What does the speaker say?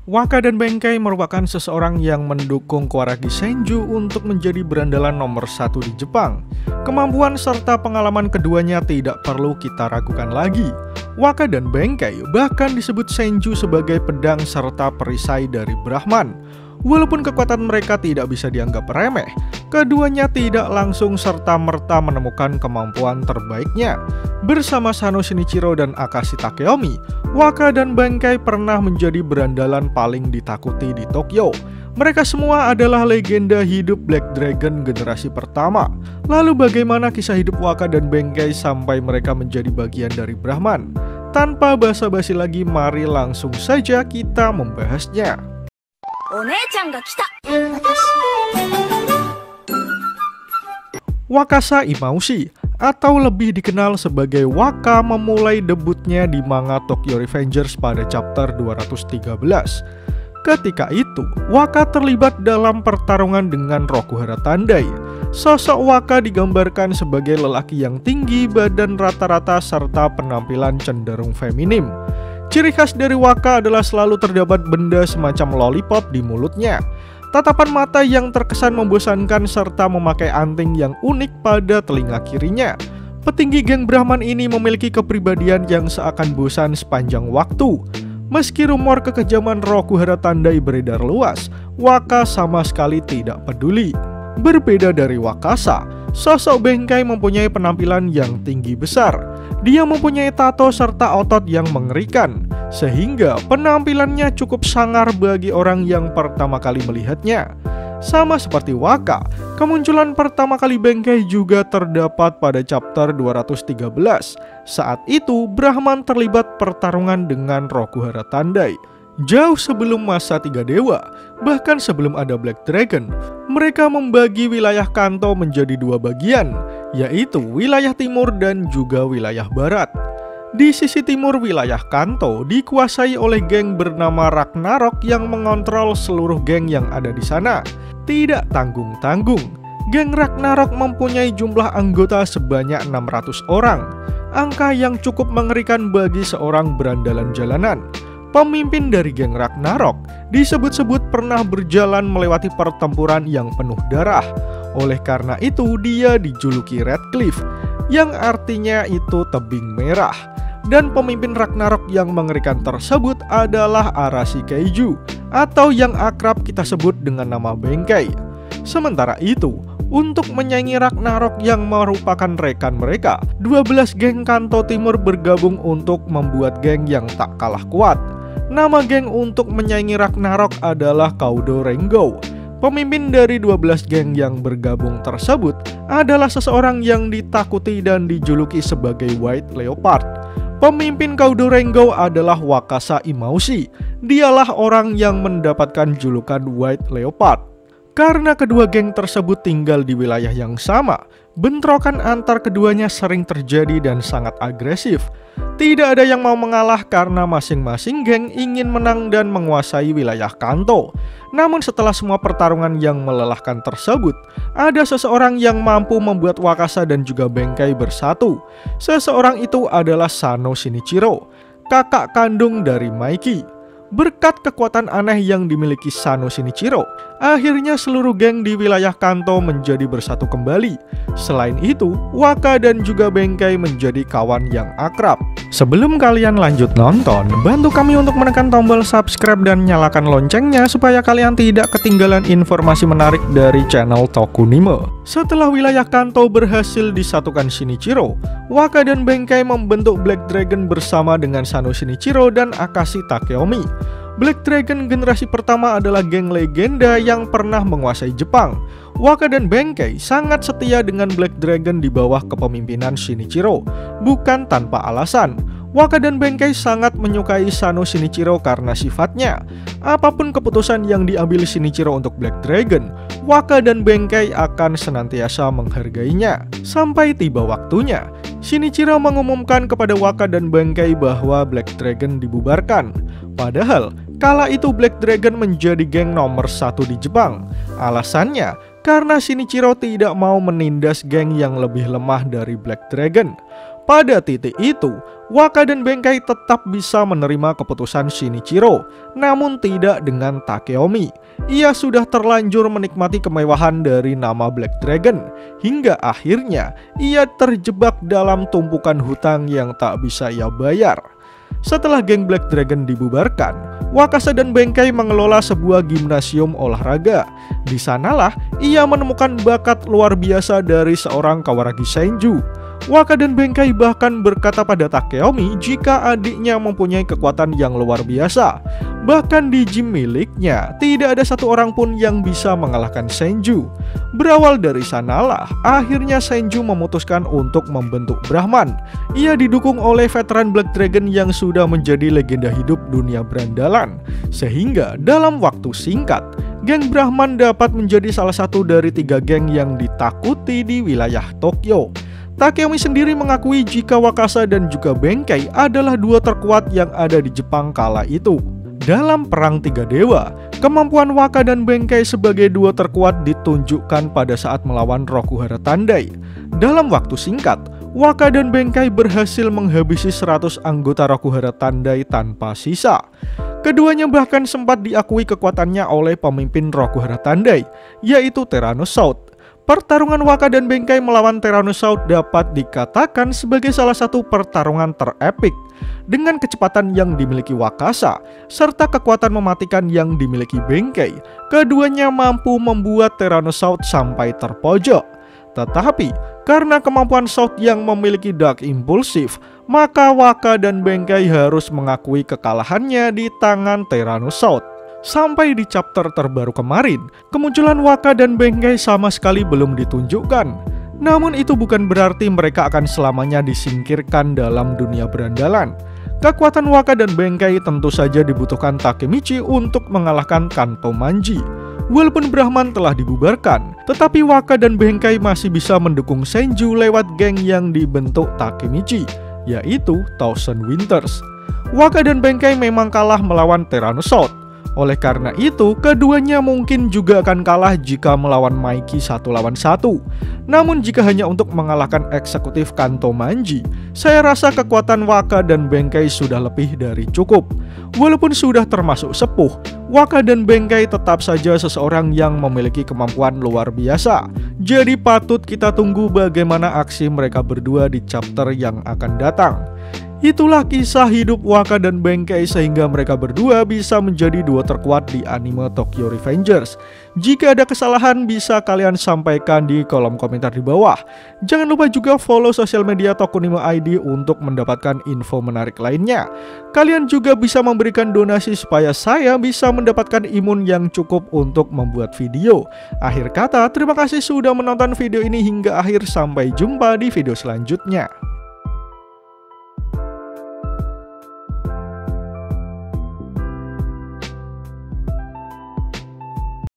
Waka dan Benkei merupakan seseorang yang mendukung Kwaragi Senju untuk menjadi berandalan nomor 1 di Jepang. Kemampuan serta pengalaman keduanya tidak perlu kita ragukan lagi. Waka dan Benkei bahkan disebut Senju sebagai pedang serta perisai dari Brahman. Walaupun kekuatan mereka tidak bisa dianggap remeh, keduanya tidak langsung serta-merta menemukan kemampuan terbaiknya. Bersama Sano Shinichiro dan Akashi Takeomi, Waka dan Benkei pernah menjadi berandalan paling ditakuti di Tokyo. Mereka semua adalah legenda hidup Black Dragon generasi pertama. Lalu bagaimana kisah hidup Waka dan Benkei sampai mereka menjadi bagian dari Brahman? Tanpa basa-basi lagi, mari langsung saja kita membahasnya. Wakasa Imaushi atau lebih dikenal sebagai Waka memulai debutnya di manga Tokyo Revengers pada chapter 213. Ketika itu, Waka terlibat dalam pertarungan dengan Rokuhara Tandai. Sosok Waka digambarkan sebagai lelaki yang tinggi, badan rata-rata, serta penampilan cenderung feminim. Ciri khas dari Waka adalah selalu terdapat benda semacam lollipop di mulutnya, tatapan mata yang terkesan membosankan, serta memakai anting yang unik pada telinga kirinya. Petinggi geng Brahman ini memiliki kepribadian yang seakan bosan sepanjang waktu. Meski rumor kekejaman Rokuhara Tandai beredar luas, Waka sama sekali tidak peduli. Berbeda dari Wakasa, sosok Benkei mempunyai penampilan yang tinggi besar. Dia mempunyai tato serta otot yang mengerikan, sehingga penampilannya cukup sangar bagi orang yang pertama kali melihatnya. Sama seperti Waka, kemunculan pertama kali Benkei juga terdapat pada chapter 213. Saat itu, Brahman terlibat pertarungan dengan Rokuhara Tandai. Jauh sebelum masa Tiga Dewa, bahkan sebelum ada Black Dragon, mereka membagi wilayah Kanto menjadi dua bagian, yaitu wilayah timur dan juga wilayah barat. Di sisi timur wilayah Kanto dikuasai oleh geng bernama Ragnarok yang mengontrol seluruh geng yang ada di sana. Tidak tanggung-tanggung, geng Ragnarok mempunyai jumlah anggota sebanyak 600 orang, angka yang cukup mengerikan bagi seorang berandalan jalanan. Pemimpin dari geng Ragnarok disebut-sebut pernah berjalan melewati pertempuran yang penuh darah. Oleh karena itu dia dijuluki Red Cliff, yang artinya itu tebing merah. Dan pemimpin Ragnarok yang mengerikan tersebut adalah Arashi Kaiju, atau yang akrab kita sebut dengan nama Benkei. Sementara itu, untuk menyaingi Ragnarok yang merupakan rekan mereka, 12 geng Kanto Timur bergabung untuk membuat geng yang tak kalah kuat. Nama geng untuk menyaingi Ragnarok adalah Kaudo Rengo. Pemimpin dari 12 geng yang bergabung tersebut adalah seseorang yang ditakuti dan dijuluki sebagai White Leopard. Pemimpin Kaudo Rengo adalah Wakasa Imaushi. Dialah orang yang mendapatkan julukan White Leopard. Karena kedua geng tersebut tinggal di wilayah yang sama, bentrokan antar keduanya sering terjadi dan sangat agresif. Tidak ada yang mau mengalah karena masing-masing geng ingin menang dan menguasai wilayah Kanto. Namun setelah semua pertarungan yang melelahkan tersebut, ada seseorang yang mampu membuat Wakasa dan juga Benkei bersatu. Seseorang itu adalah Sano Shinichiro, kakak kandung dari Maiki. Berkat kekuatan aneh yang dimiliki Sano Shinichiro, akhirnya seluruh geng di wilayah Kanto menjadi bersatu kembali. Selain itu, Waka dan juga Benkei menjadi kawan yang akrab. Sebelum kalian lanjut nonton, bantu kami untuk menekan tombol subscribe dan nyalakan loncengnya supaya kalian tidak ketinggalan informasi menarik dari channel Tokunime. Setelah wilayah Kanto berhasil disatukan Shinichiro, Waka dan Benkei membentuk Black Dragon bersama dengan Sano Shinichiro dan Akashi Takeomi. Black Dragon generasi pertama adalah geng legenda yang pernah menguasai Jepang. Waka dan Benkei sangat setia dengan Black Dragon di bawah kepemimpinan Shinichiro. Bukan tanpa alasan, Waka dan Benkei sangat menyukai Sano Shinichiro karena sifatnya. Apapun keputusan yang diambil Shinichiro untuk Black Dragon, Waka dan Benkei akan senantiasa menghargainya. Sampai tiba waktunya, Shinichiro mengumumkan kepada Waka dan Benkei bahwa Black Dragon dibubarkan. Padahal, kala itu Black Dragon menjadi geng nomor 1 di Jepang. Alasannya, karena Shinichiro tidak mau menindas geng yang lebih lemah dari Black Dragon. Pada titik itu, Waka dan Benkei tetap bisa menerima keputusan Shinichiro, namun tidak dengan Takeomi. Ia sudah terlanjur menikmati kemewahan dari nama Black Dragon, hingga akhirnya ia terjebak dalam tumpukan hutang yang tak bisa ia bayar. Setelah geng Black Dragon dibubarkan, Wakasa dan Benkei mengelola sebuah gimnasium olahraga. Di sanalah ia menemukan bakat luar biasa dari seorang Kawaragi Senju. Waka dan Benkei bahkan berkata pada Takeomi jika adiknya mempunyai kekuatan yang luar biasa. Bahkan di gym miliknya, tidak ada satu orang pun yang bisa mengalahkan Senju. Berawal dari sanalah, akhirnya Senju memutuskan untuk membentuk Brahman. Ia didukung oleh veteran Black Dragon yang sudah menjadi legenda hidup dunia berandalan. Sehingga dalam waktu singkat, geng Brahman dapat menjadi salah satu dari 3 geng yang ditakuti di wilayah Tokyo. Takeomi sendiri mengakui jika Wakasa dan juga Benkei adalah 2 terkuat yang ada di Jepang kala itu. Dalam Perang 3 Dewa, kemampuan Waka dan Benkei sebagai 2 terkuat ditunjukkan pada saat melawan Rokuhara Tandai. Dalam waktu singkat, Waka dan Benkei berhasil menghabisi 100 anggota Rokuhara Tandai tanpa sisa. Keduanya bahkan sempat diakui kekuatannya oleh pemimpin Rokuhara Tandai, yaitu Tyrannosaurus. Pertarungan Waka dan Benkei melawan Tyrannosaurus dapat dikatakan sebagai salah satu pertarungan terepik. Dengan kecepatan yang dimiliki Wakasa, serta kekuatan mematikan yang dimiliki Benkei, keduanya mampu membuat Tyrannosaurus sampai terpojok. Tetapi, karena kemampuan Saut yang memiliki Dark Impulsive, maka Waka dan Benkei harus mengakui kekalahannya di tangan Tyrannosaurus. Sampai di chapter terbaru kemarin, kemunculan Waka dan Benkei sama sekali belum ditunjukkan. Namun itu bukan berarti mereka akan selamanya disingkirkan dalam dunia berandalan. Kekuatan Waka dan Benkei tentu saja dibutuhkan Takemichi untuk mengalahkan Kanto Manji. Walaupun Brahman telah dibubarkan, tetapi Waka dan Benkei masih bisa mendukung Senju lewat geng yang dibentuk Takemichi, yaitu Thousand Winters. Waka dan Benkei memang kalah melawan Tyrannosaurus. Oleh karena itu, keduanya mungkin juga akan kalah jika melawan Maiki 1 lawan 1. Namun jika hanya untuk mengalahkan eksekutif Kanto Manji, saya rasa kekuatan Waka dan Benkei sudah lebih dari cukup. Walaupun sudah termasuk sepuh, Waka dan Benkei tetap saja seseorang yang memiliki kemampuan luar biasa. Jadi patut kita tunggu bagaimana aksi mereka berdua di chapter yang akan datang. Itulah kisah hidup Waka dan Benkei sehingga mereka berdua bisa menjadi 2 terkuat di anime Tokyo Revengers. Jika ada kesalahan bisa kalian sampaikan di kolom komentar di bawah. Jangan lupa juga follow sosial media Tokunimo ID untuk mendapatkan info menarik lainnya. Kalian juga bisa memberikan donasi supaya saya bisa mendapatkan imun yang cukup untuk membuat video. Akhir kata, terima kasih sudah menonton video ini hingga akhir. Sampai jumpa di video selanjutnya.